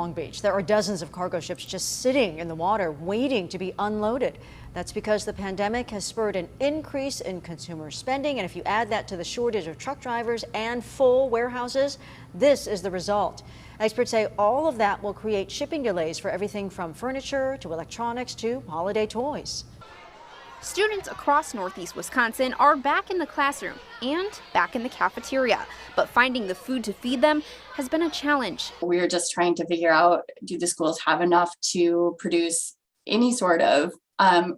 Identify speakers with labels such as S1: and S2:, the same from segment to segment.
S1: Long Beach. There are dozens of cargo ships just sitting in the water waiting to be unloaded. That's because the pandemic has spurred an increase in consumer spending. And if you add that to the shortage of truck drivers and full warehouses, this is the result. Experts say all of that will create shipping delays for everything from furniture to electronics to holiday toys.
S2: Students across Northeast Wisconsin are back in the classroom and back in the cafeteria, but finding the food to feed them has been a challenge.
S3: We're just trying to figure out, do the schools have enough to produce any sort of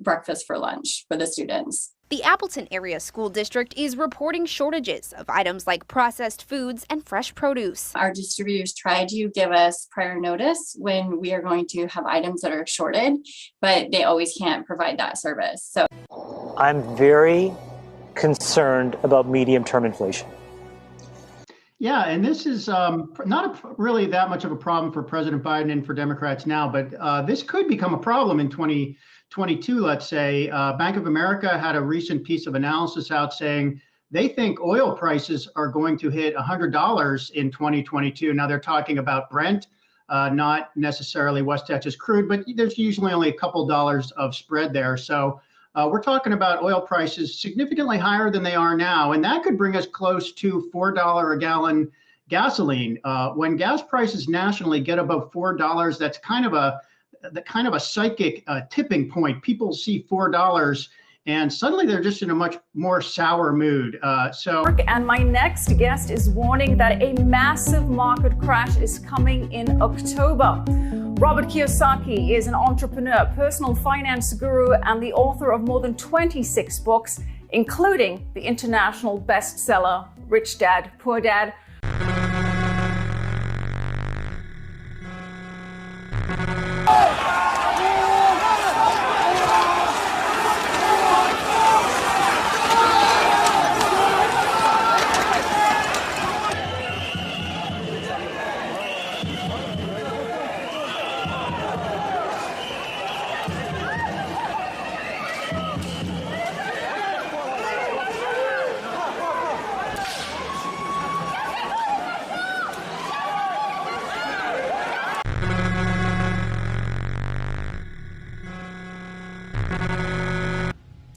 S3: breakfast for lunch for the students?
S2: The Appleton Area School District is reporting shortages of items like processed foods and fresh produce.
S3: Our distributors try to give us prior notice when we are going to have items that are shorted, but they always can't provide that service. So
S4: I'm very concerned about medium-term inflation.
S5: Yeah, and this is not really that much of a problem for President Biden and for Democrats now, but this could become a problem in 2022, let's say. Bank of America had a recent piece of analysis out saying they think oil prices are going to hit $100 in 2022. Now they're talking about Brent, not necessarily West Texas crude, but there's usually only a couple dollars of spread there. So we're talking about oil prices significantly higher than they are now, and that could bring us close to $4 a gallon gasoline. When gas prices nationally get above $4, that's kind of a psychic tipping point. People see $4 and suddenly they're just in a much more sour mood.
S6: And my next guest is warning that a massive market crash is coming in October. Robert Kiyosaki is an entrepreneur, personal finance guru, and the author of more than 26 books, including the international bestseller, Rich Dad, Poor Dad.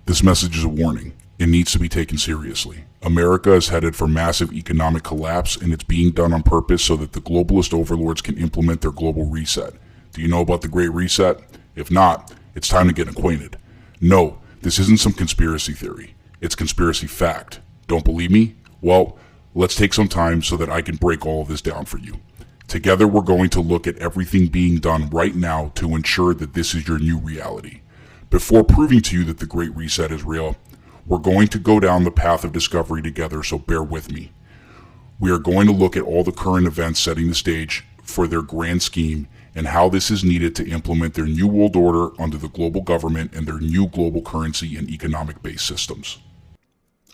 S7: This message is a warning. It needs to be taken seriously. America is headed for massive economic collapse, and it's being done on purpose so that the globalist overlords can implement their global reset. Do you know about the Great Reset? If not, it's time to get acquainted. No, this isn't some conspiracy theory. It's conspiracy fact. Don't believe me? Well, let's take some time so that I can break all of this down for you. Together, we're going to look at everything being done right now to ensure that this is your new reality. Before proving to you that the Great Reset is real, we're going to go down the path of discovery together, so bear with me. We are going to look at all the current events setting the stage for their grand scheme and how this is needed to implement their new world order under the global government and their new global currency and economic-based systems.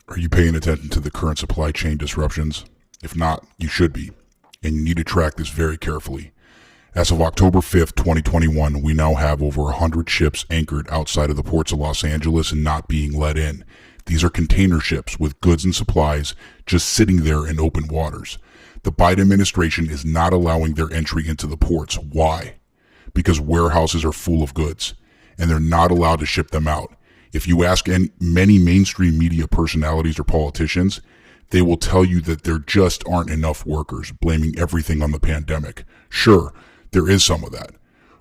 S7: Are you paying attention to the current supply chain disruptions? If not, you should be, and you need to track this very carefully. As of October 5th, 2021, we now have over 100 ships anchored outside of the ports of Los Angeles and not being let in. These are container ships with goods and supplies just sitting there in open waters. The Biden administration is not allowing their entry into the ports. Why? Because warehouses are full of goods, and they're not allowed to ship them out. If you ask many mainstream media personalities or politicians, they will tell you that there just aren't enough workers, blaming everything on the pandemic. Sure, there is some of that,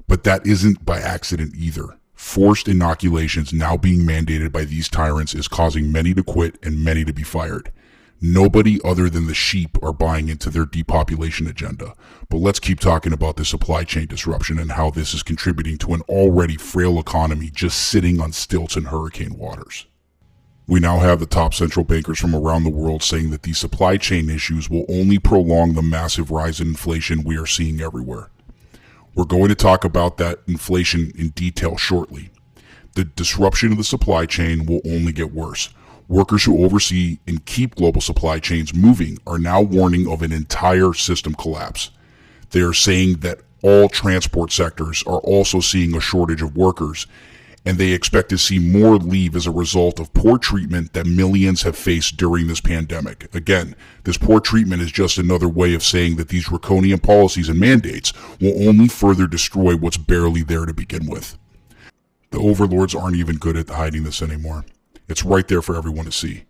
S7: but that isn't by accident either. Forced inoculations now being mandated by these tyrants is causing many to quit and many to be fired. Nobody other than the sheep are buying into their depopulation agenda. But let's keep talking about the supply chain disruption and how this is contributing to an already frail economy just sitting on stilts in hurricane waters. We now have the top central bankers from around the world saying that these supply chain issues will only prolong the massive rise in inflation we are seeing everywhere. We're going to talk about that inflation in detail shortly. The disruption of the supply chain will only get worse. Workers who oversee and keep global supply chains moving are now warning of an entire system collapse. They are saying that all transport sectors are also seeing a shortage of workers, and they expect to see more leave as a result of poor treatment that millions have faced during this pandemic. Again, this poor treatment is just another way of saying that these draconian policies and mandates will only further destroy what's barely there to begin with. The overlords aren't even good at hiding this anymore. It's right there for everyone to see.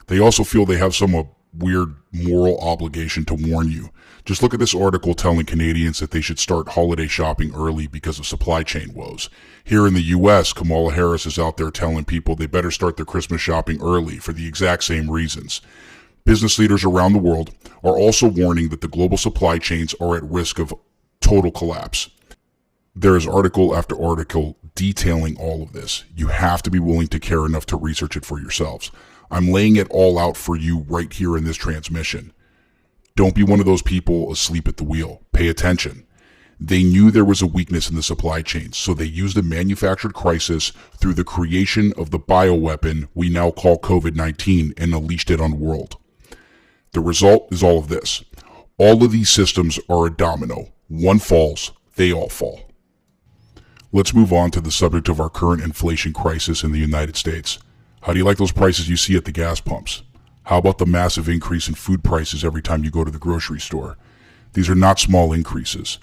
S7: They also feel they have some weird moral obligation to warn you. Just look at this article telling Canadians that they should start holiday shopping early because of supply chain woes. Here in the US, Kamala Harris is out there telling people they better start their Christmas shopping early for the exact same reasons. Business leaders around the world are also warning that the global supply chains are at risk of total collapse. There is article after article detailing all of this. You have to be willing to care enough to research it for yourselves. I'm laying it all out for you right here in this transmission. Don't be one of those people asleep at the wheel. Pay attention. They knew there was a weakness in the supply chain, so they used a manufactured crisis through the creation of the bioweapon we now call COVID-19 and unleashed it on the world. The result is all of this. All of these systems are a domino. One falls, they all fall. Let's move on to the subject of our current inflation crisis in the United States. How do you like those prices you see at the gas pumps? How about the massive increase in food prices every time you go to the grocery store? These are not small increases.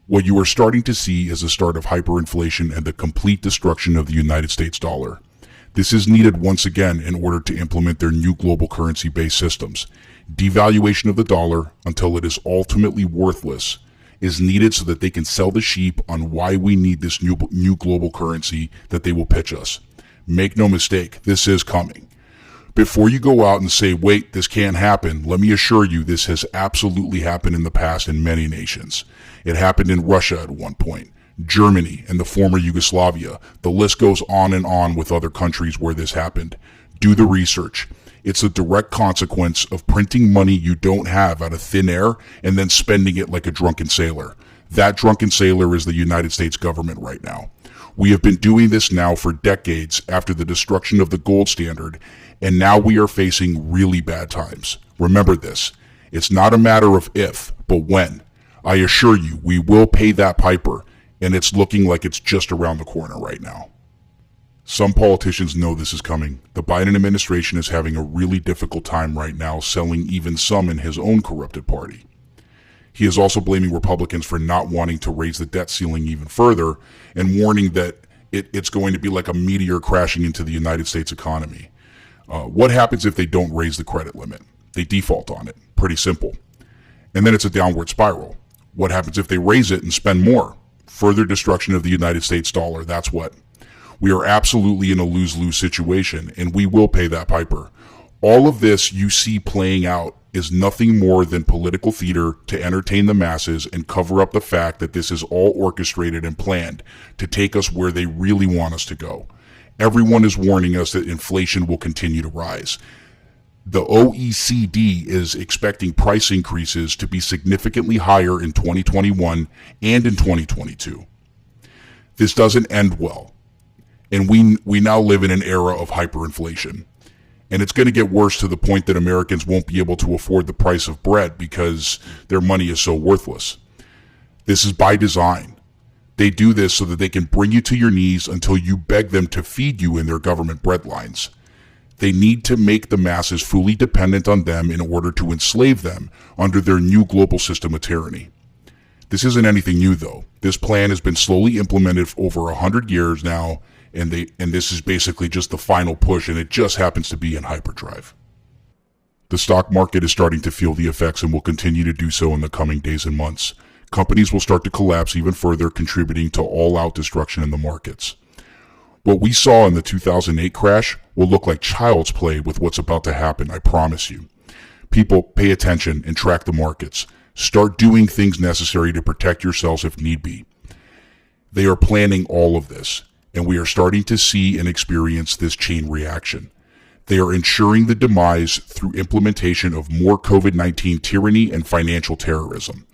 S7: What you are starting to see is the start of hyperinflation and the complete destruction of the United States dollar. This is needed once again in order to implement their new global currency-based systems. Devaluation of the dollar until it is ultimately worthless is needed so that they can sell the sheep on why we need this new global currency that they will pitch us. Make no mistake, this is coming. Before you go out and say, wait, this can't happen, let me assure you this has absolutely happened in the past in many nations. It happened in Russia at one point, Germany, and the former Yugoslavia. The list goes on and on with other countries where this happened. Do the research. It's a direct consequence of printing money you don't have out of thin air and then spending it like a drunken sailor. That drunken sailor is the United States government right now. We have been doing this now for decades after the destruction of the gold standard, and now we are facing really bad times. Remember this. It's not a matter of if, but when. I assure you, we will pay that piper, and it's looking like it's just around the corner right now. Some politicians know this is coming. The Biden administration is having a really difficult time right now selling even some in his own corrupted party. He is also blaming Republicans for not wanting to raise the debt ceiling even further and warning that it's going to be like a meteor crashing into the United States economy. What happens if they don't raise the credit limit? They default on it. Pretty simple. And then it's a downward spiral. What happens if they raise it and spend more? Further destruction of the United States dollar, that's what. We are absolutely in a lose-lose situation, and we will pay that piper. All of this you see playing out is nothing more than political theater to entertain the masses and cover up the fact that this is all orchestrated and planned to take us where they really want us to go. Everyone is warning us that inflation will continue to rise. The OECD is expecting price increases to be significantly higher in 2021 and in 2022. This doesn't end well. And we now live in an era of hyperinflation. And it's going to get worse to the point that Americans won't be able to afford the price of bread because their money is so worthless. This is by design. They do this so that they can bring you to your knees until you beg them to feed you in their government breadlines. They need to make the masses fully dependent on them in order to enslave them under their new global system of tyranny. This isn't anything new, though. This plan has been slowly implemented for over 100 years now, and this is basically just the final push, and it just happens to be in hyperdrive. The stock market is starting to feel the effects and will continue to do so in the coming days and months. Companies will start to collapse even further, contributing to all-out destruction in the markets. What we saw in the 2008 crash will look like child's play with what's about to happen, I promise you. People, pay attention and track the markets. Start doing things necessary to protect yourselves if need be. They are planning all of this, and we are starting to see and experience this chain reaction. They are ensuring the demise through implementation of more COVID-19 tyranny and financial terrorism.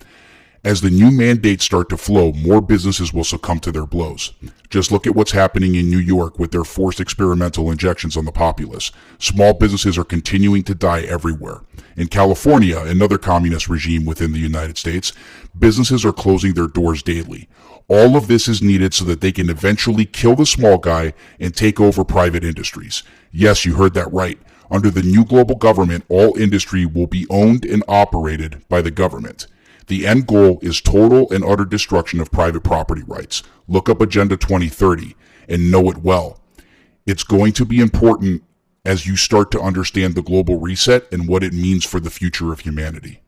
S7: As the new mandates start to flow, more businesses will succumb to their blows. Just look at what's happening in New York with their forced experimental injections on the populace. Small businesses are continuing to die everywhere. In California, another communist regime within the United States, businesses are closing their doors daily. All of this is needed so that they can eventually kill the small guy and take over private industries. Yes, you heard that right. Under the new global government, all industry will be owned and operated by the government. The end goal is total and utter destruction of private property rights. Look up Agenda 2030 and know it well. It's going to be important as you start to understand the global reset and what it means for the future of humanity.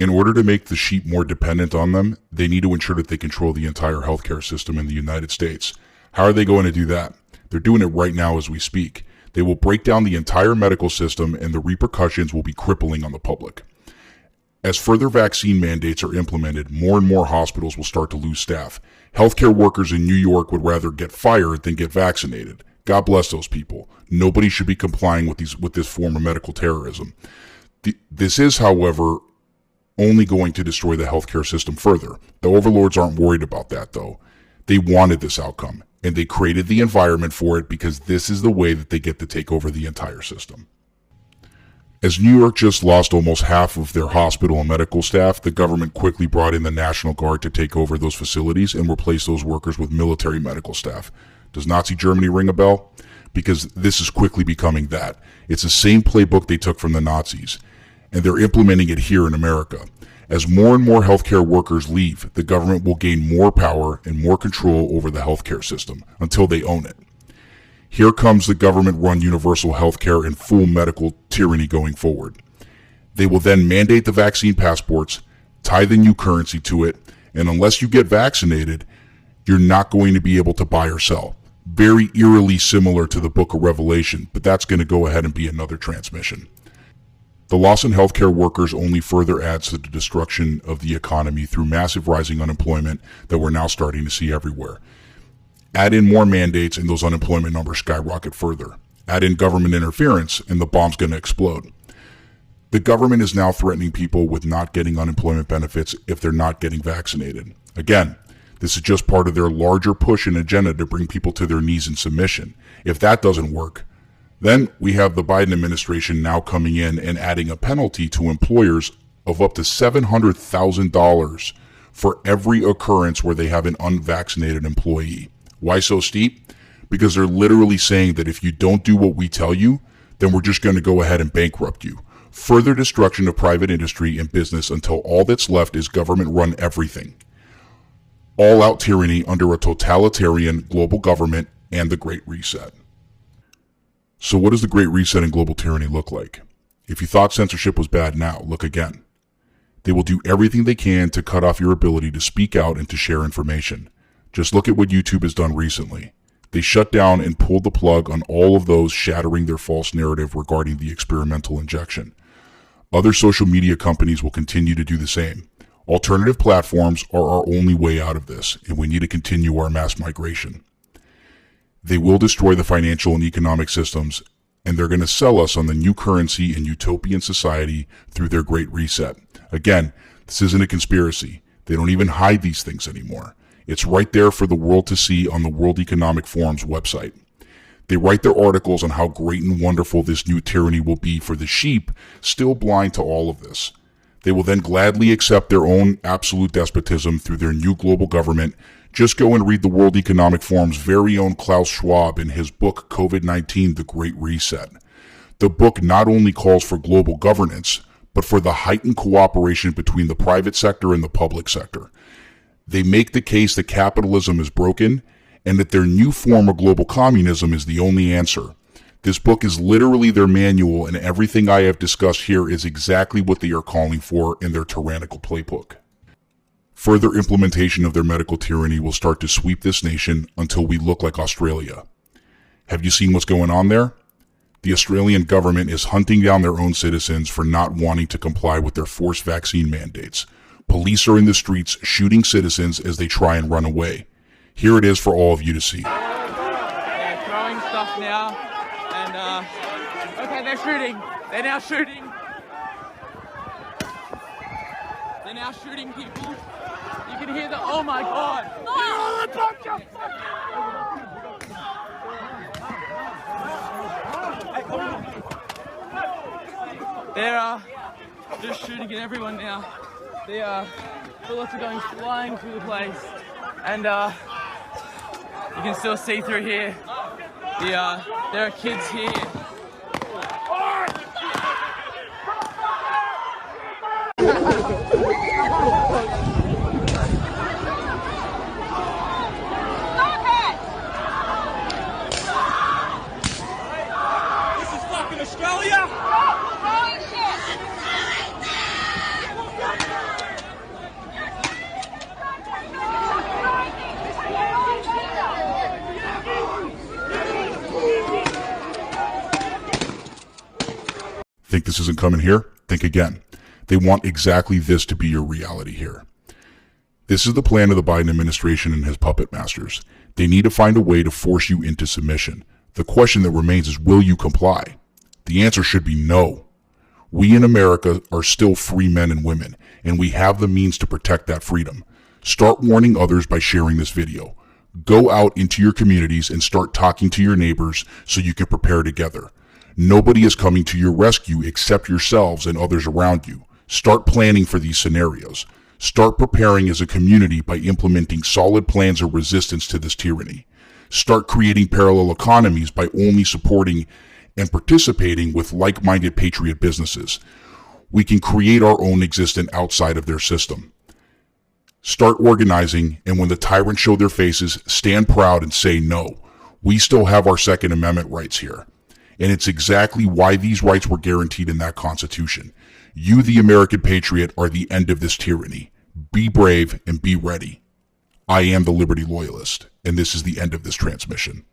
S7: In order to make the sheep more dependent on them, they need to ensure that they control the entire healthcare system in the United States. How are they going to do that? They're doing it right now as we speak. They will break down the entire medical system, and the repercussions will be crippling on the public. As further vaccine mandates are implemented, more and more hospitals will start to lose staff. Healthcare workers in New York would rather get fired than get vaccinated. God bless those people. Nobody should be complying with this form of medical terrorism. This is, however, only going to destroy the healthcare system further. The overlords aren't worried about that, though. They wanted this outcome, and they created the environment for it because this is the way that they get to take over the entire system. As New York just lost almost half of their hospital and medical staff, the government quickly brought in the National Guard to take over those facilities and replace those workers with military medical staff. Does Nazi Germany ring a bell? Because this is quickly becoming that. It's the same playbook they took from the Nazis, and they're implementing it here in America. As more and more healthcare workers leave, the government will gain more power and more control over the healthcare system until they own it. Here comes the government-run universal healthcare and full medical tyranny going forward. They will then mandate the vaccine passports, tie the new currency to it, and unless you get vaccinated, you're not going to be able to buy or sell. Very eerily similar to the Book of Revelation, but that's going to go ahead and be another transmission. The loss in healthcare workers only further adds to the destruction of the economy through massive rising unemployment that we're now starting to see everywhere. Add in more mandates and those unemployment numbers skyrocket further. Add in government interference and the bomb's going to explode. The government is now threatening people with not getting unemployment benefits if they're not getting vaccinated. Again, this is just part of their larger push and agenda to bring people to their knees in submission. If that doesn't work, then we have the Biden administration now coming in and adding a penalty to employers of up to $700,000 for every occurrence where they have an unvaccinated employee. Why so steep? Because they're literally saying that if you don't do what we tell you, then we're just going to go ahead and bankrupt you. Further destruction of private industry and business until all that's left is government-run everything. All-out tyranny under a totalitarian global government and the Great Reset. So what does the Great Reset and global tyranny look like? If you thought censorship was bad now, look again. They will do everything they can to cut off your ability to speak out and to share information. Just look at what YouTube has done recently. They shut down and pulled the plug on all of those shattering their false narrative regarding the experimental injection. Other social media companies will continue to do the same. Alternative platforms are our only way out of this, and we need to continue our mass migration. They will destroy the financial and economic systems, and they're going to sell us on the new currency and utopian society through their Great Reset. Again, this isn't a conspiracy. They don't even hide these things anymore. It's right there for the world to see on the World Economic Forum's website. They write their articles on how great and wonderful this new tyranny will be for the sheep, still blind to all of this. They will then gladly accept their own absolute despotism through their new global government. Just go and read the World Economic Forum's very own Klaus Schwab in his book, COVID-19, The Great Reset. The book not only calls for global governance, but for the heightened cooperation between the private sector and the public sector. They make the case that capitalism is broken and that their new form of global communism is the only answer. This book is literally their manual, and everything I have discussed here is exactly what they are calling for in their tyrannical playbook. Further implementation of their medical tyranny will start to sweep this nation until we look like Australia. Have you seen what's going on there? The Australian government is hunting down their own citizens for not wanting to comply with their forced vaccine mandates. Police are in the streets shooting citizens as they try and run away. Here it is for all of you to see.
S8: They're throwing stuff now, and okay, they're shooting. They're now shooting. They're now shooting people. You can hear the, oh my God. They're just shooting at everyone now. The bullets are going flying through the place. And you can still see through here. There are kids here.
S9: This is fucking Australia!
S7: Think this isn't coming here? Think again. They want exactly this to be your reality here. This is the plan of the Biden administration and his puppet masters. They need to find a way to force you into submission. The question that remains is, will you comply? The answer should be no. We in America are still free men and women, and we have the means to protect that freedom. Start warning others by sharing this video. Go out into your communities and start talking to your neighbors so you can prepare together. Nobody is coming to your rescue except yourselves and others around you. Start planning for these scenarios. Start preparing as a community by implementing solid plans of resistance to this tyranny. Start creating parallel economies by only supporting and participating with like-minded patriot businesses. We can create our own existence outside of their system. Start organizing, and when the tyrants show their faces, stand proud and say no. We still have our Second Amendment rights here. And it's exactly why these rights were guaranteed in that Constitution. You, the American patriot, are the end of this tyranny. Be brave and be ready. I am the Liberty Loyalist, and this is the end of this transmission.